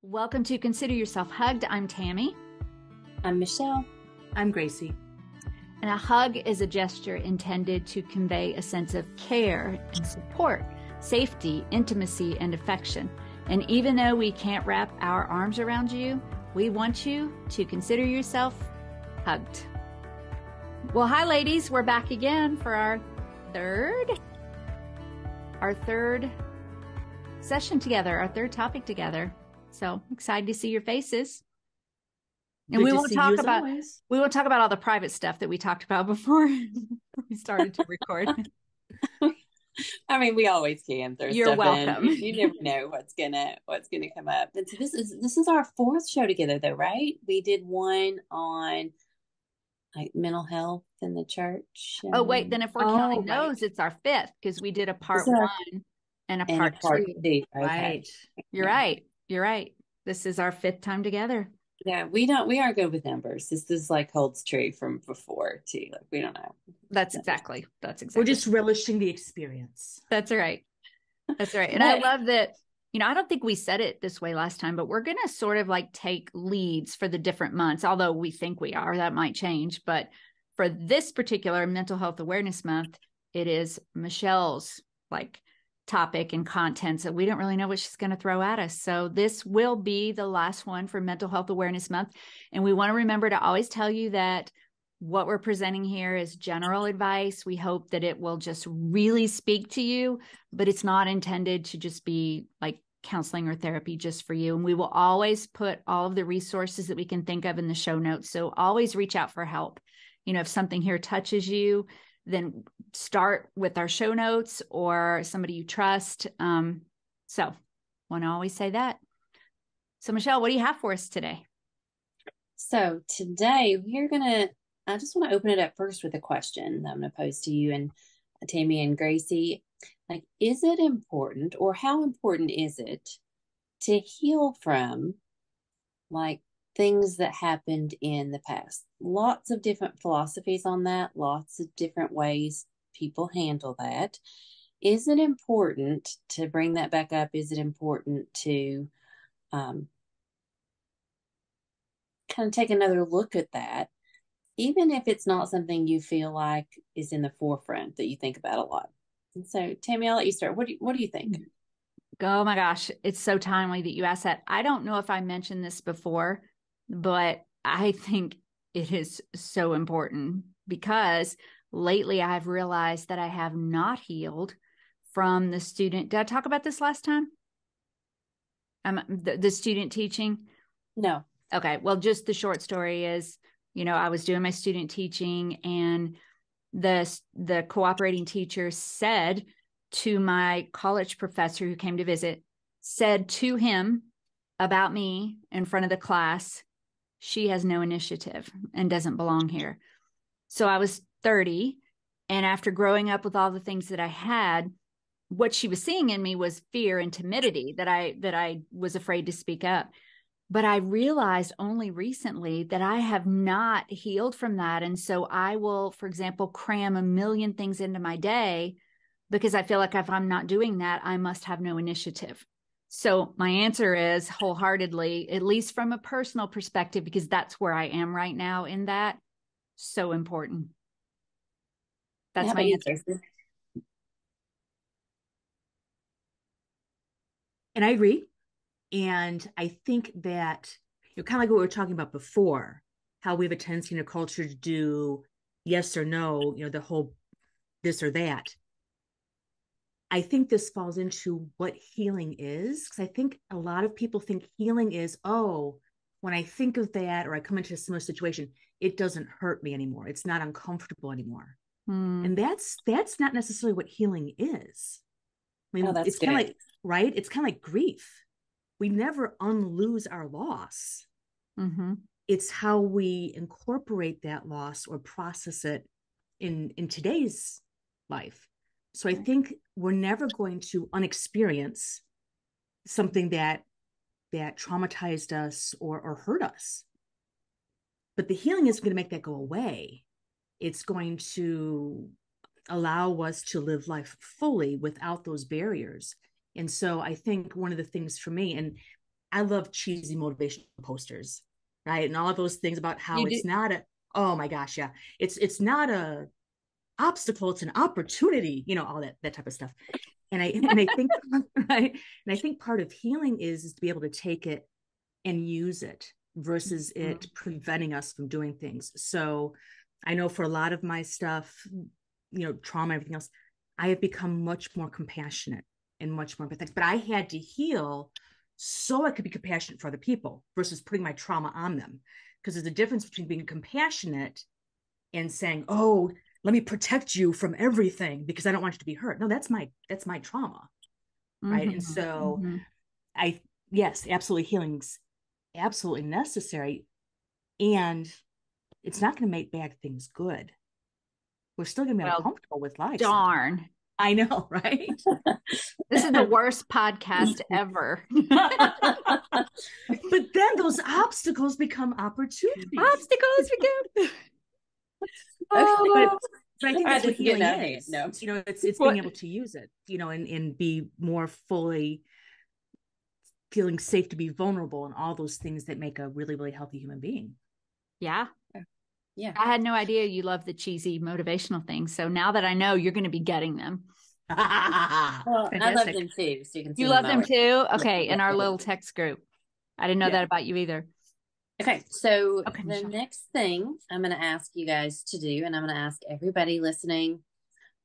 Welcome to Consider Yourself Hugged. I'm Tammy. I'm Michelle. I'm Gracie. And a hug is a gesture intended to convey a sense of care and support, safety, intimacy, and affection. And even though we can't wrap our arms around you, we want you to consider yourself hugged. Well, hi, ladies. We're back again for our third session together, our third topic together. So excited to see your faces. And we won't talk about all the private stuff that we talked about before we started to record. I mean, we always can throw You're stuff welcome. in. You never know what's gonna come up. And so this is our fourth show together, though, right? We did one on like mental health in the church. Oh, wait, then if we're counting those, it's our fifth because we did a part one and a part two. Okay. Right. You're right. This is our fifth time together. Yeah, we aren't good with numbers. This is like holds true from before too. Like we don't know. That's exactly. We're just relishing the experience. That's right. And I love that, I don't think we said it this way last time, but we're going to sort of like take leads for the different months, although we think we are. That might change. But for this particular Mental Health Awareness Month, it is Michelle's topic and content. So we don't really know what she's going to throw at us. So this will be the last one for Mental Health Awareness Month. And we want to remember to always tell you that what we're presenting here is general advice. We hope that it will just really speak to you, but it's not intended to just be like counseling or therapy just for you. And we will always put all of the resources that we can think of in the show notes. So always reach out for help. If something here touches you, then start with our show notes or somebody you trust. So want to always say that. So Michelle, what do you have for us today? So today I just want to open it up first with a question that I'm going to pose to you and Tammy and Gracie. Like, is it important or how important is it to heal from like things that happened in the past? Lots of different philosophies on that, lots of different ways people handle that. Is it important to bring that back up? Is it important to kind of take another look at that, even if it's not something you feel like is in the forefront that you think about a lot? And so, Tammy, I'll let you start. What do you think? Oh my gosh, it's so timely that you asked that. I don't know if I mentioned this before, but I think it is so important because lately I've realized that I have not healed from the student. Did I talk about this last time? The student teaching? No. Okay. Well, just the short story is, I was doing my student teaching and the cooperating teacher said to my college professor who came to visit, said to him about me in front of the class, she has no initiative and doesn't belong here. So I was 30. And after growing up with all the things that I had, what she was seeing in me was fear and timidity that I was afraid to speak up. But I realized only recently that I have not healed from that. And so I will, for example, cram a million things into my day because I feel like if I'm not doing that, I must have no initiative. So my answer is wholeheartedly, at least from a personal perspective, because that's where I am right now in that, so important. That's my answer. And I agree. And I think that, kind of like what we were talking about before, how we have a tendency in a culture to do yes or no, the whole this or that. I think this falls into what healing is, because I think a lot of people think healing is, when I think of that or I come into a similar situation, it doesn't hurt me anymore. It's not uncomfortable anymore. And that's not necessarily what healing is. I mean, it's kind of like, right? It's kind of like grief. We never unlose our loss. Mm-hmm. It's how we incorporate that loss or process it in today's life. So I think we're never going to unexperience something that traumatized us or hurt us. But the healing is going to make that go away. It's going to allow us to live life fully without those barriers. And so I think one of the things for me, and I love cheesy motivational posters, right? And all of those things about how You it's do. not a, oh my gosh, yeah. It's not a obstacle, it's an opportunity, all that type of stuff. And I think right. And I think part of healing is to be able to take it and use it versus it preventing us from doing things. So I know for a lot of my stuff, trauma, everything else, I have become much more compassionate and much more empathetic. But I had to heal so I could be compassionate for other people versus putting my trauma on them. Because there's a difference between being compassionate and saying, "Oh, let me protect you from everything because I don't want you to be hurt." No, that's my trauma, right? And so yes, absolutely, healing's absolutely necessary, and it's not going to make bad things good. We're still going to be Well, uncomfortable with life. darn. Sometimes. I know, right? This is the worst podcast ever. But then those obstacles become opportunities. Obstacles become. But I think that's what healing is. No. It's being able to use it, and be more fully feeling safe to be vulnerable and all those things that make a really, really healthy human being. Yeah. Yeah. I had no idea you love the cheesy motivational things. So now that I know, you're going to be getting them. Well, I love them too. So you can see you love them too? Okay. Yeah. In our little text group. I didn't know that about you either. Okay. So Okay, the Michelle. next thing I'm going to ask you guys to do, and I'm going to ask everybody listening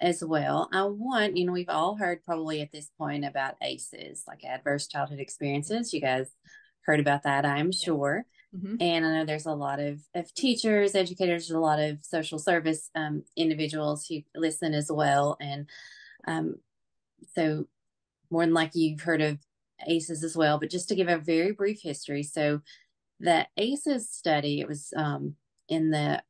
as well. I want, we've all heard probably at this point about ACEs, like adverse childhood experiences. You guys heard about that, I'm sure. Mm-hmm. And I know there's a lot of teachers, educators, a lot of social service individuals who listen as well. And so more than likely you've heard of ACEs as well, but just to give a very brief history. So the ACEs study, it was in the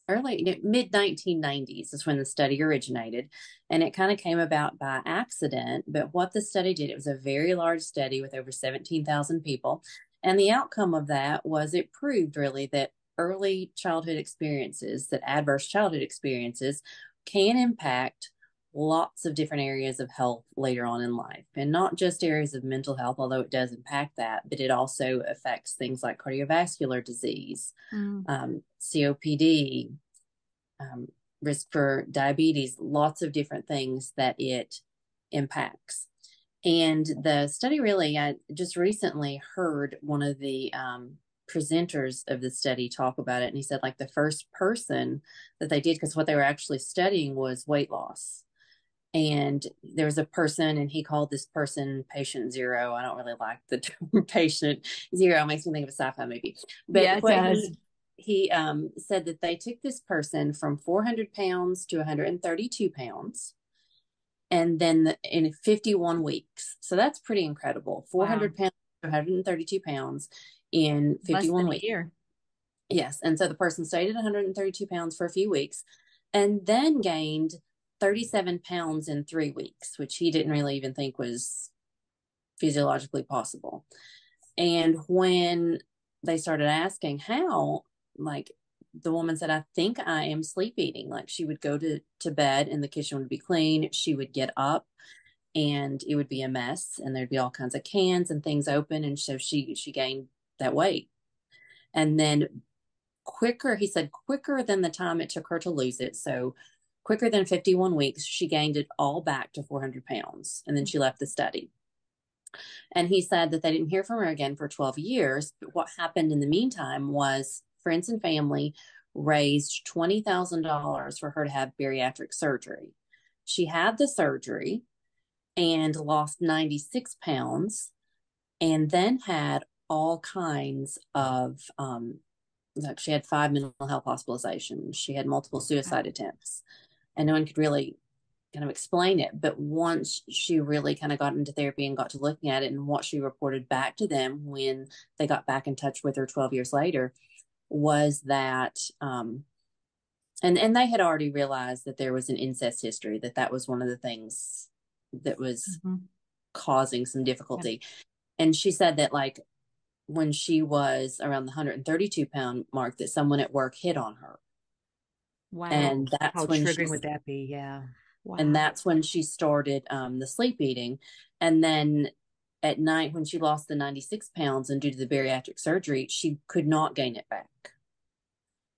mid 1990s is when the study originated, and it kind of came about by accident. But what the study did, it was a very large study with over 17,000 people, and the outcome of that was it proved really that early childhood experiences, that adverse childhood experiences can impact lots of different areas of health later on in life, and not just areas of mental health, although it does impact that, but it also affects things like cardiovascular disease, COPD, risk for diabetes, lots of different things that it impacts. And the study really, I just recently heard one of the presenters of the study talk about it. And he said, like, the first person that they did, because what they were actually studying was weight loss. And there was a person, and he called this person patient zero. I don't really like the term patient zero. It makes me think of a sci-fi movie. But yeah, it does. He said that they took this person from 400 pounds to 132 pounds. And then in 51 weeks. So that's pretty incredible. 400 pounds to 132 pounds in 51 weeks. Year. Yes. And so the person stayed at 132 pounds for a few weeks and then gained 37 pounds in 3 weeks, which he didn't really even think was physiologically possible. And when they started asking how, like, the woman said, "I think I am sleep eating." Like, she would go to bed and the kitchen would be clean. She would get up and it would be a mess, and there'd be all kinds of cans and things open. And so she gained that weight. And then he said, quicker than the time it took her to lose it. So quicker than 51 weeks, she gained it all back to 400 pounds. And then she left the study. And he said that they didn't hear from her again for 12 years. But what happened in the meantime was friends and family raised $20,000 for her to have bariatric surgery. She had the surgery and lost 96 pounds, and then had all kinds of, like, she had 5 mental health hospitalizations. She had multiple suicide attempts, and no one could really kind of explain it. But once she really kind of got into therapy and got to looking at it, and what she reported back to them when they got back in touch with her 12 years later was that, and they had already realized that there was an incest history, that was one of the things that was causing some difficulty. And she said that, like, when she was around the 132 pound mark, that someone at work hit on her. Wow. And that's how when triggering would that be? Yeah. Wow. And that's when she started the sleep eating. And then at night when she lost the 96 pounds and due to the bariatric surgery, she could not gain it back.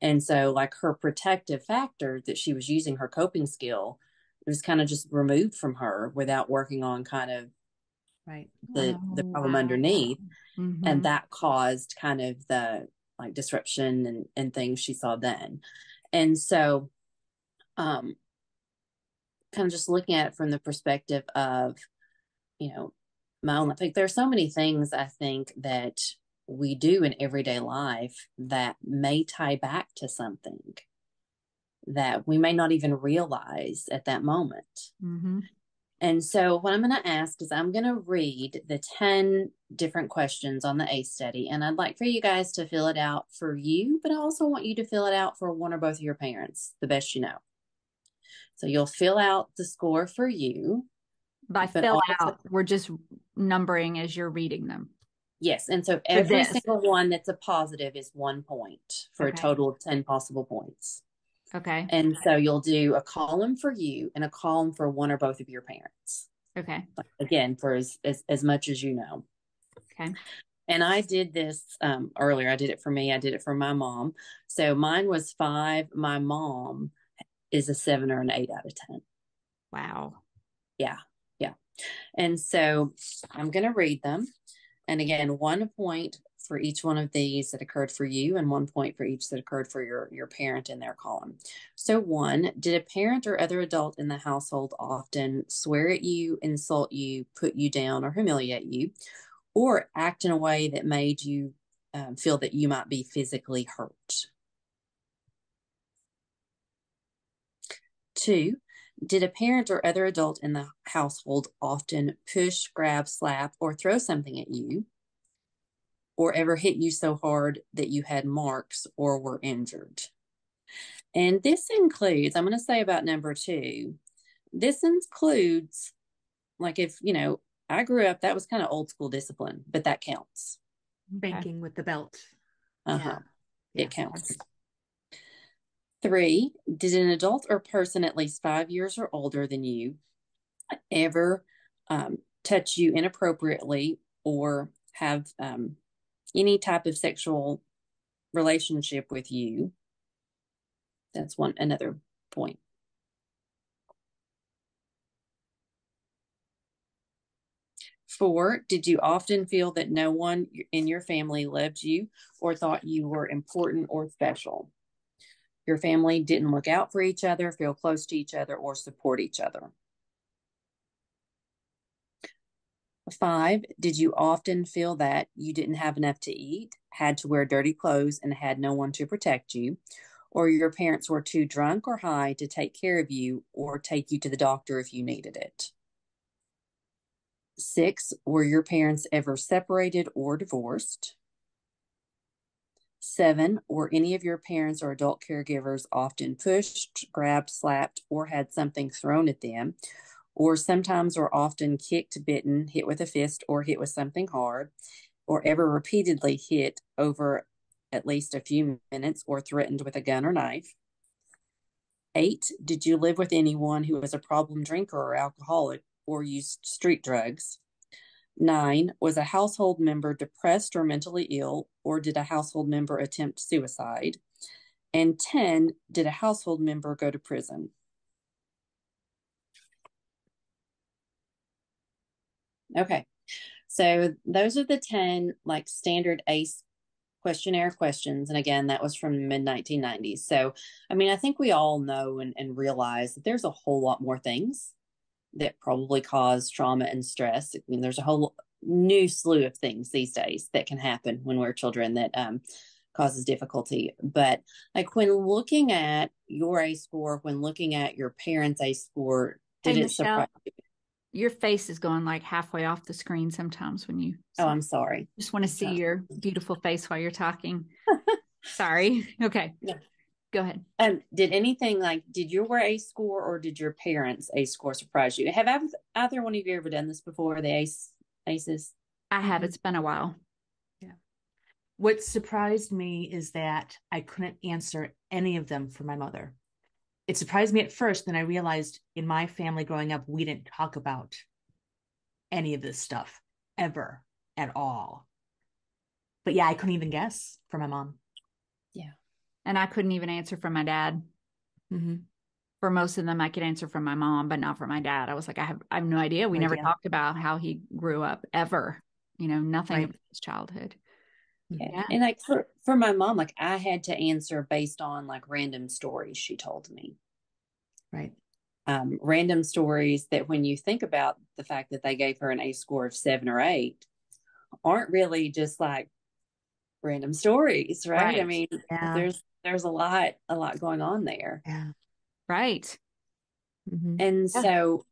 And so like her protective factor that she was using, her coping skill, it was kind of just removed from her without working on kind of right. the problem underneath. Mm-hmm. And that caused kind of the like disruption and things she saw then. And so kind of just looking at it from the perspective of, you know, my own, like there's so many things I think that we do in everyday life that may tie back to something that we may not even realize at that moment. Mm-hmm. And so what I'm going to ask is I'm going to read the 10 different questions on the ACE study. And I'd like for you guys to fill it out for you, but I also want you to fill it out for one or both of your parents, the best you know. So you'll fill out the score for you. By fill out, we're just numbering as you're reading them. Yes. And so every single one that's a positive is 1 point for a total of 10 possible points. Okay. And so you'll do a column for you and a column for one or both of your parents. Okay. Again, for as much as you know. Okay. And I did this earlier. I did it for me. I did it for my mom. So mine was 5. My mom is a 7 or an 8 out of 10. Wow. Yeah. Yeah. And so I'm going to read them. And again, 1 point for each one of these that occurred for you and 1 point for each that occurred for your parent in their column. So 1, did a parent or other adult in the household often swear at you, insult you, put you down, or humiliate you, or act in a way that made you feel that you might be physically hurt? 2, did a parent or other adult in the household often push, grab, slap, or throw something at you, or ever hit you so hard that you had marks or were injured? And this includes, I'm going to say about number 2, this includes, like if, you know, I grew up, that was kind of old school discipline, but that counts. Banking with the belt. Uh-huh. Yeah. It counts. 3, did an adult or person at least 5 years or older than you ever touch you inappropriately or have any type of sexual relationship with you? That's another point. 4, did you often feel that no one in your family loved you or thought you were important or special? Your family didn't look out for each other, feel close to each other, or support each other? 5, did you often feel that you didn't have enough to eat, had to wear dirty clothes, and had no one to protect you, or your parents were too drunk or high to take care of you or take you to the doctor if you needed it? 6, were your parents ever separated or divorced? 7, were any of your parents or adult caregivers often pushed, grabbed, slapped, or had something thrown at them, or sometimes or often kicked, bitten, hit with a fist, or hit with something hard, or ever repeatedly hit over at least a few minutes or threatened with a gun or knife? 8, did you live with anyone who was a problem drinker or alcoholic or used street drugs? 9, was a household member depressed or mentally ill, or did a household member attempt suicide? And 10, did a household member go to prison? Okay, so those are the 10 like standard ACE questionnaire questions. And again, that was from the mid 1990s. So, I mean, I think we all know and realize that there's a whole lot more things that probably cause trauma and stress. I mean, there's a whole new slew of things these days that can happen when we're children that causes difficulty. But like when looking at your ACE score, when looking at your parents' ACE score, did it surprise you? Your face is going like halfway off the screen sometimes when you. Oh, I'm sorry. Just want to see your beautiful face while you're talking. Sorry. Okay. Yeah. Go ahead. Did anything did your ACE score or did your parents' ACE score surprise you? Have either one of you ever done this before, the ACEs? I have. It's been a while. Yeah. What surprised me is that I couldn't answer any of them for my mother. It surprised me at first, then I realized in my family growing up, we didn't talk about any of this stuff. ever at all. But yeah, I couldn't even guess for my mom. Yeah. And I couldn't even answer for my dad. Mm-hmm. For most of them, I could answer for my mom, but not for my dad. I was like, I have no idea. We never talked about how he grew up ever. Nothing about his childhood. Yeah. And like for my mom, like I had to answer based on like random stories she told me. Right. Random stories that when you think about the fact that they gave her an A score of 7 or 8 aren't really just like random stories, right? I mean, there's a lot going on there. Yeah. Right. Mm-hmm. And so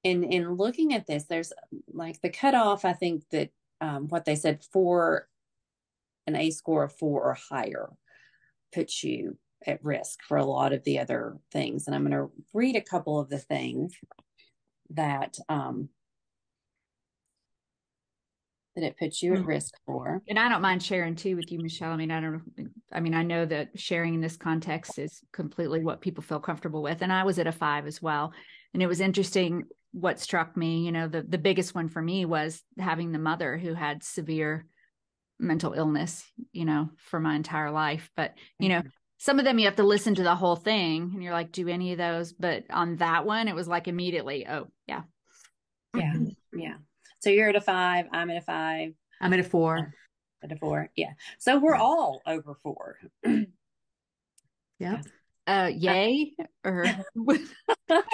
in looking at this, there's like the cutoff, I think that what they said for an A score of 4 or higher puts you at risk for a lot of the other things. And I'm going to read a couple of the things that it puts you at risk for. And I don't mind sharing too with you, Michelle. I know that sharing in this context is completely what people feel comfortable with. And I was at a 5 as well. And it was interesting what struck me, the biggest one for me was having the mother who had severe mental illness, for my entire life. But, some of them you have to listen to the whole thing and you're like, do any of those? But on that one, it was like immediately, oh, yeah. Yeah. Yeah. So you're at a 5. I'm at a 5. I'm at a 4. At a 4. Yeah. So we're all over 4. Yeah. Yay.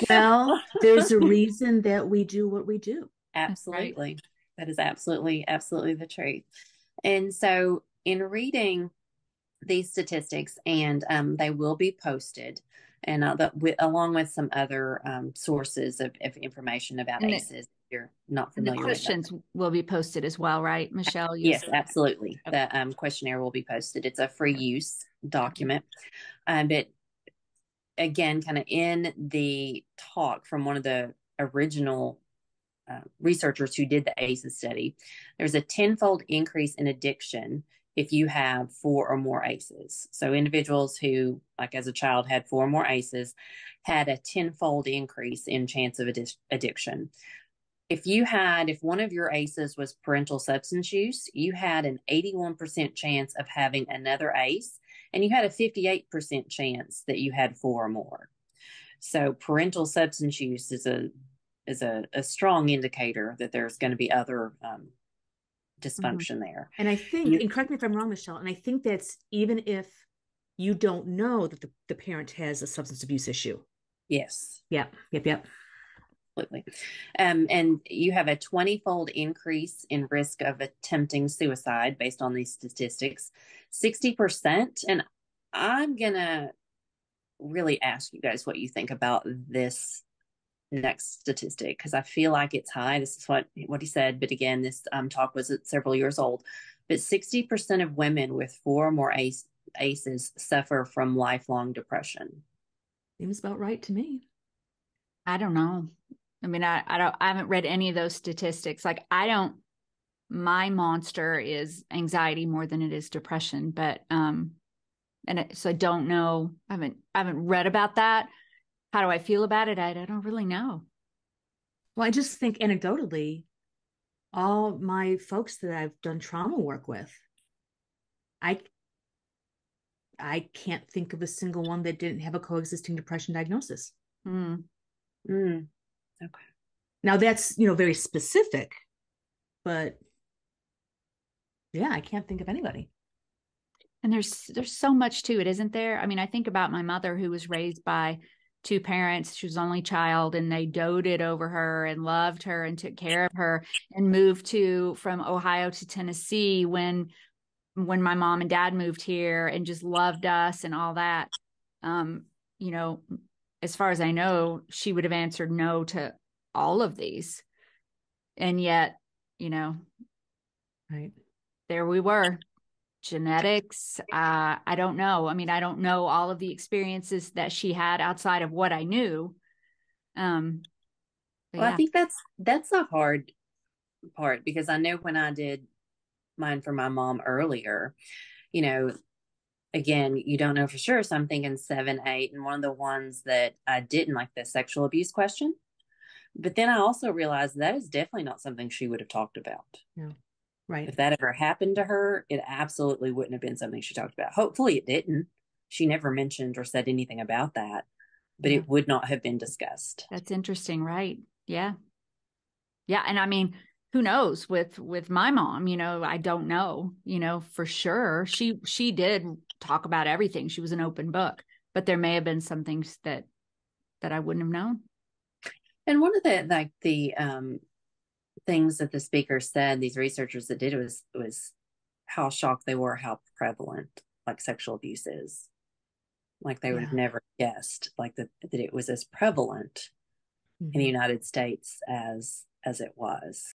Well, there's a reason that we do what we do. Absolutely. Right. That is absolutely the truth. And so in reading these statistics, and they will be posted, and along with some other sources of information about ACEs. You're not familiar with the questions will be posted as well, right, Michelle? Yes, absolutely. Okay. The questionnaire will be posted. It's a free use document. But again, kind of in the talk from one of the original researchers who did the ACEs study, there's a 10-fold increase in addiction if you have 4 or more ACEs. So individuals who, like as a child, had 4 or more ACEs had a 10-fold increase in chance of addiction. If one of your ACEs was parental substance use, you had an 81% chance of having another ACE, and you had a 58% chance that you had 4 or more. So parental substance use is a strong indicator that there's going to be other dysfunction there. And I think, and correct me if I'm wrong, Michelle, and I think that's even if you don't know that the parent has a substance abuse issue. Yes. Yep. Absolutely. And you have a 20-fold increase in risk of attempting suicide based on these statistics, 60%. And I'm going to really ask you guys what you think about this next statistic, because I feel like it's high. This is what he said. But again, this talk was several years old. But 60% of women with 4 or more ACEs suffer from lifelong depression. Seems about right to me. I don't know. I mean, I haven't read any of those statistics. Like my monster is anxiety more than it is depression, but, so I don't know. I haven't read about that. How do I feel about it? I don't really know. Well, I just think anecdotally, all my folks that I've done trauma work with, I can't think of a single one that didn't have a coexisting depression diagnosis. Okay. Now that's, very specific, but yeah, I can't think of anybody. And there's so much to it, isn't there? I mean, I think about my mother who was raised by 2 parents. She was only child and they doted over her and loved her and took care of her, and moved from Ohio to Tennessee when my mom and dad moved here, and just loved us and all that. As far as I know, she would have answered no to all of these. And yet, right, there we were. Genetics. I don't know. I mean, I don't know all of the experiences that she had outside of what I knew. Well, yeah. I think that's the hard part, because I know when I did mine for my mom earlier, again, you don't know for sure. So I'm thinking 7, 8. And one of the ones that I didn't like, the sexual abuse question, But then I also realized that is definitely not something she would have talked about. No. Right. If that ever happened to her, it absolutely wouldn't have been something she talked about. Hopefully it didn't. She never mentioned or said anything about that, but it would not have been discussed. That's interesting, right? Yeah. Yeah. And I mean, who knows with my mom, I don't know, for sure. She did talk about everything. She was an open book, but there may have been some things that I wouldn't have known. And one of the things that the speaker said, these researchers that did it was how shocked they were how prevalent like sexual abuse is. Like they would have never guessed like that it was as prevalent in the United States as it was.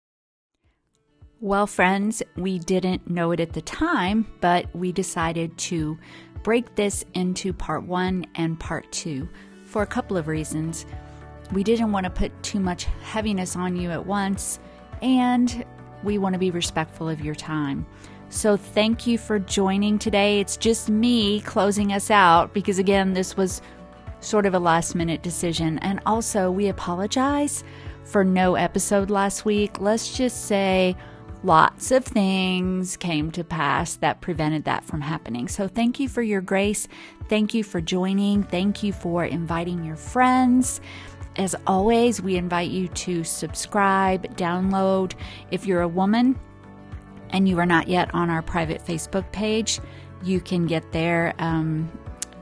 Well, friends, we didn't know it at the time, but we decided to break this into part 1 and part 2 for a couple of reasons. We didn't want to put too much heaviness on you at once, and we want to be respectful of your time. So thank you for joining today. It's just me closing us out because, again, this was sort of a last-minute decision. And also, we apologize for no episode last week. Let's just say lots of things came to pass that prevented that from happening. So thank you for your grace. Thank you for joining. Thank you for inviting your friends. As always, we invite you to subscribe, download. If you're a woman and you are not yet on our private Facebook page, you can get there,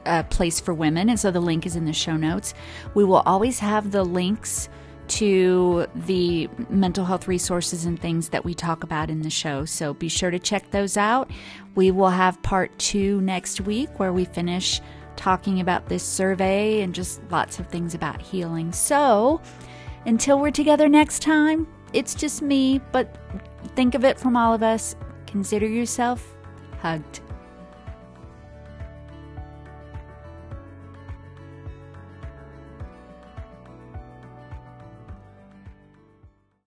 a place for women. And so the link is in the show notes. We will always have the links to the mental health resources and things that we talk about in the show. So be sure to check those out. We will have part 2 next week where we finish talking about this survey and just lots of things about healing. So until we're together next time, it's just me, but think of it from all of us. Consider yourself hugged.